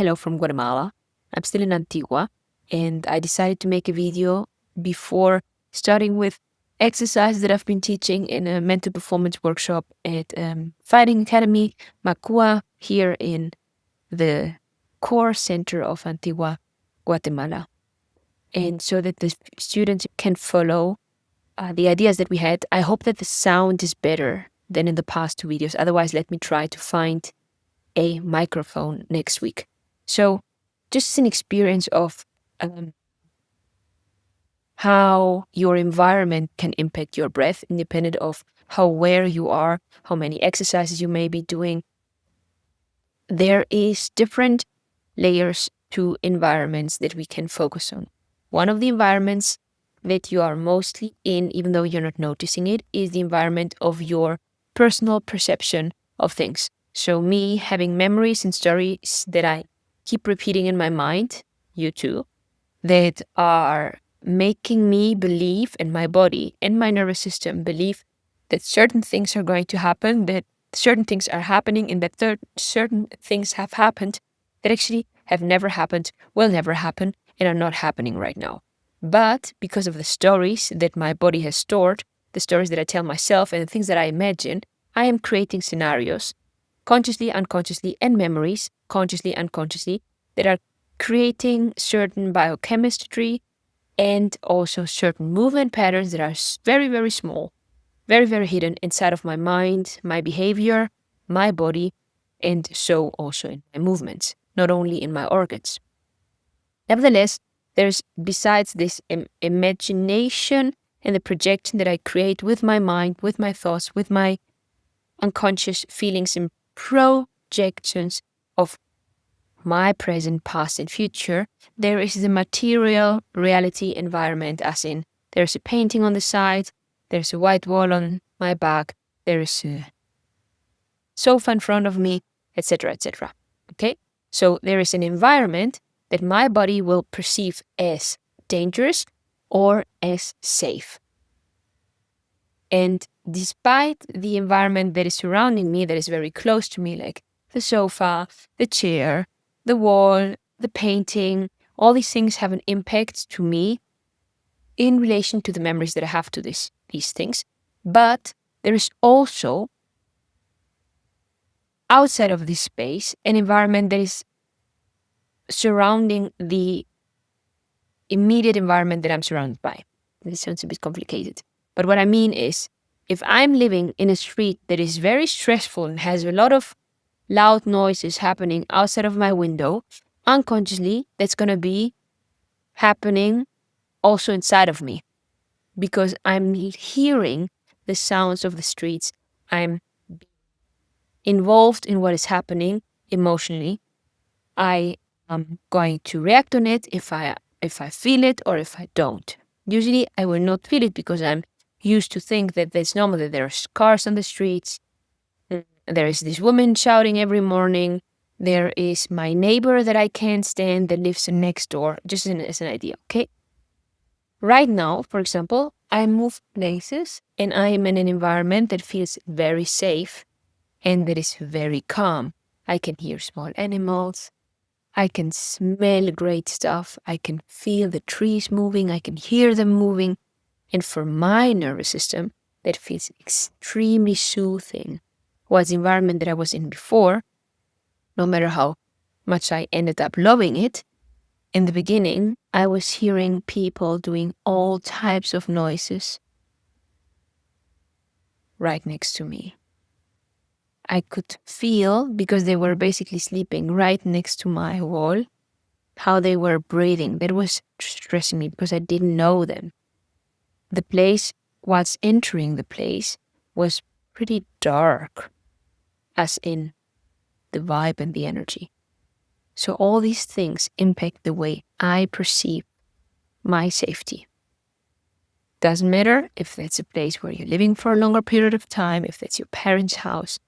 hello from Guatemala. I'm still in Antigua, and I decided to make a video before starting with exercises that I've been teaching in a mental performance workshop at Fighting Academy, Macua, here in the core center of Antigua, Guatemala. And so that the students can follow the ideas that we had, I hope that the sound is better than in the past two videos. Otherwise, let me try to find a microphone next week. So just an experience of how your environment can impact your breath, independent of how aware you are, how many exercises you may be doing. There is different layers to environments that we can focus on. One of the environments that you are mostly in, even though you're not noticing it, is the environment of your personal perception of things. So me having memories and stories that I keep repeating in my mind, you too, that are making me believe, and my body and my nervous system believe, that certain things are going to happen, that certain things are happening, and that certain things have happened that actually have never happened, will never happen, and are not happening right now. But because of the stories that my body has stored, the stories that I tell myself, and the things that I imagine, I am creating scenarios, consciously, unconsciously, and memories, consciously, unconsciously, that are creating certain biochemistry and also certain movement patterns that are very, very small, very, very hidden inside of my mind, my behavior, my body, and so also in my movements, not only in my organs. Nevertheless, there's, besides this imagination and the projection that I create with my mind, with my thoughts, with my unconscious feelings and projections of my present, past, and future, there is the material reality environment, as in there's a painting on the side, there's a white wall on my back, there is a sofa in front of me, etc., etc. Okay? So there is an environment that my body will perceive as dangerous or as safe. And despite the environment that is surrounding me, that is very close to me, like the sofa, the chair, the wall, the painting, all these things have an impact to me in relation to the memories that I have to these things. But there is also, outside of this space, an environment that is surrounding the immediate environment that I'm surrounded by. This sounds a bit complicated. But what I mean is, if I'm living in a street that is very stressful and has a lot of loud noises happening outside of my window, unconsciously, that's going to be happening also inside of me, because I'm hearing the sounds of the streets. I'm involved in what is happening emotionally. I am going to react on it if I feel it or if I don't. Usually I will not feel it because I'm used to think that it's normal, that there are cars on the streets. There is this woman shouting every morning. There is my neighbor that I can't stand that lives next door, just as an idea, okay? Right now, for example, I move places and I am in an environment that feels very safe and that is very calm. I can hear small animals. I can smell great stuff. I can feel the trees moving. I can hear them moving. And for my nervous system, that feels extremely soothing. Was the environment that I was in before, no matter how much I ended up loving it, in the beginning, I was hearing people doing all types of noises right next to me. I could feel, because they were basically sleeping right next to my wall, how they were breathing. That was stressing me because I didn't know them. The place, whilst entering the place, was pretty dark, as in the vibe and the energy. So all these things impact the way I perceive my safety. Doesn't matter if that's a place where you're living for a longer period of time, if that's your parents' house,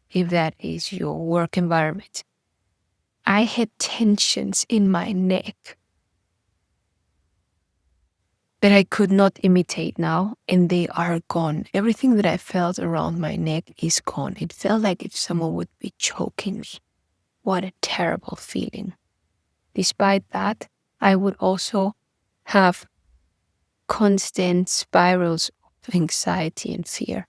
if that is your work environment. I had tensions in my neck that I could not imitate now, and they are gone. Everything that I felt around my neck is gone. It felt like if someone would be choking me. What a terrible feeling. Despite that, I would also have constant spirals of anxiety and fear.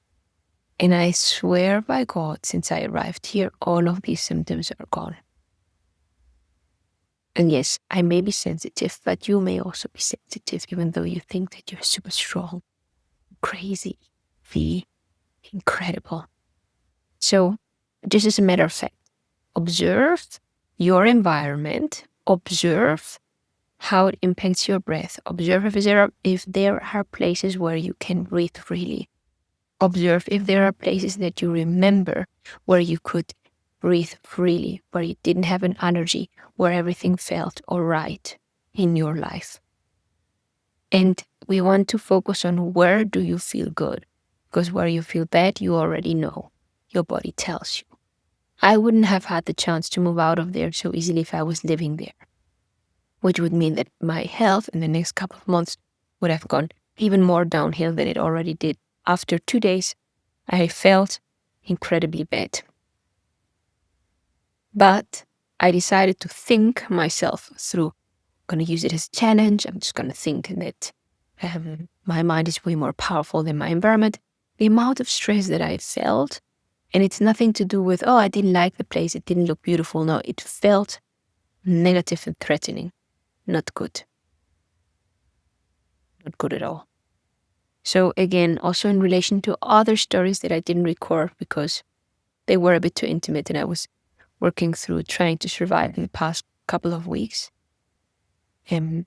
And I swear by God, since I arrived here, all of these symptoms are gone. And yes, I may be sensitive, but you may also be sensitive, even though you think that you're super strong, crazy, incredible. So, just as a matter of fact, observe your environment, observe how it impacts your breath, observe if there are places where you can breathe freely, observe if there are places that you remember where you could breathe freely, where you didn't have an allergy, where everything felt all right in your life. And we want to focus on where do you feel good, because where you feel bad, you already know. Your body tells you. I wouldn't have had the chance to move out of there so easily if I was living there, which would mean that my health in the next couple of months would have gone even more downhill than it already did. After 2 days, I felt incredibly bad. But I decided to think myself through. I'm going to use it as a challenge. I'm just going to think that my mind is way more powerful than my environment. The amount of stress that I felt, and it's nothing to do with, oh, I didn't like the place, it didn't look beautiful. No, it felt negative and threatening. Not good. Not good at all. So again, also in relation to other stories that I didn't record because they were a bit too intimate and I was working through trying to survive in the past couple of weeks. The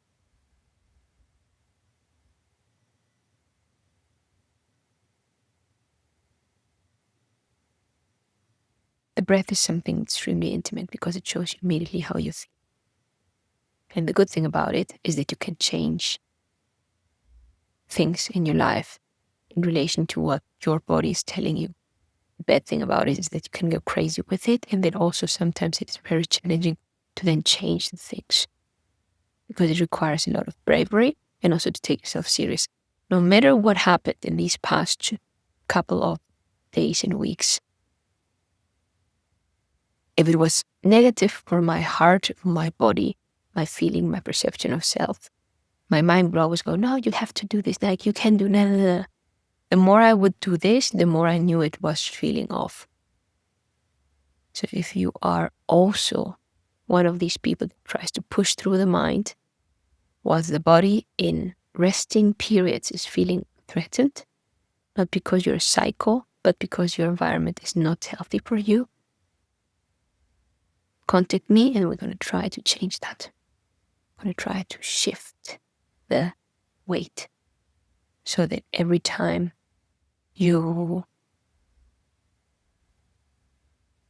breath is something extremely intimate because it shows you immediately how you feel. And the good thing about it is that you can change things in your life in relation to what your body is telling you. The bad thing about it is that you can go crazy with it, and then also sometimes it's very challenging to then change the things because it requires a lot of bravery and also to take yourself serious. No matter what happened in these past couple of days and weeks, if it was negative for my heart, my body, my feeling, my perception of self, my mind would always go, no, you have to do this, like you can do that. The more I would do this, the more I knew it was feeling off. So if you are also one of these people that tries to push through the mind, whilst the body in resting periods is feeling threatened, not because you're a psycho, but because your environment is not healthy for you, contact me and we're going to try to change that. We're going to try to shift the weight so that every time you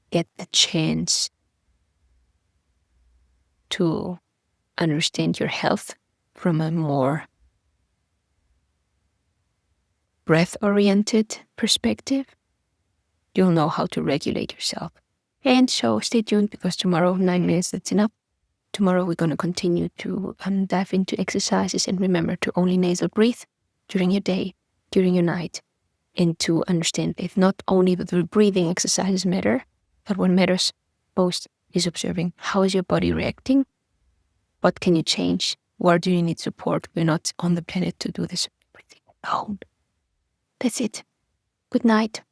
get the chance to understand your health from a more breath-oriented perspective, you'll know how to regulate yourself. And so stay tuned because tomorrow, 9 minutes, that's enough. Tomorrow we're going to continue to dive into exercises and remember to only nasal breathe during your day, during your night, and to understand that not only the breathing exercises matter, but what matters most is observing how is your body reacting, what can you change, where do you need support. We're not on the planet to do this everything alone. That's it. Good night.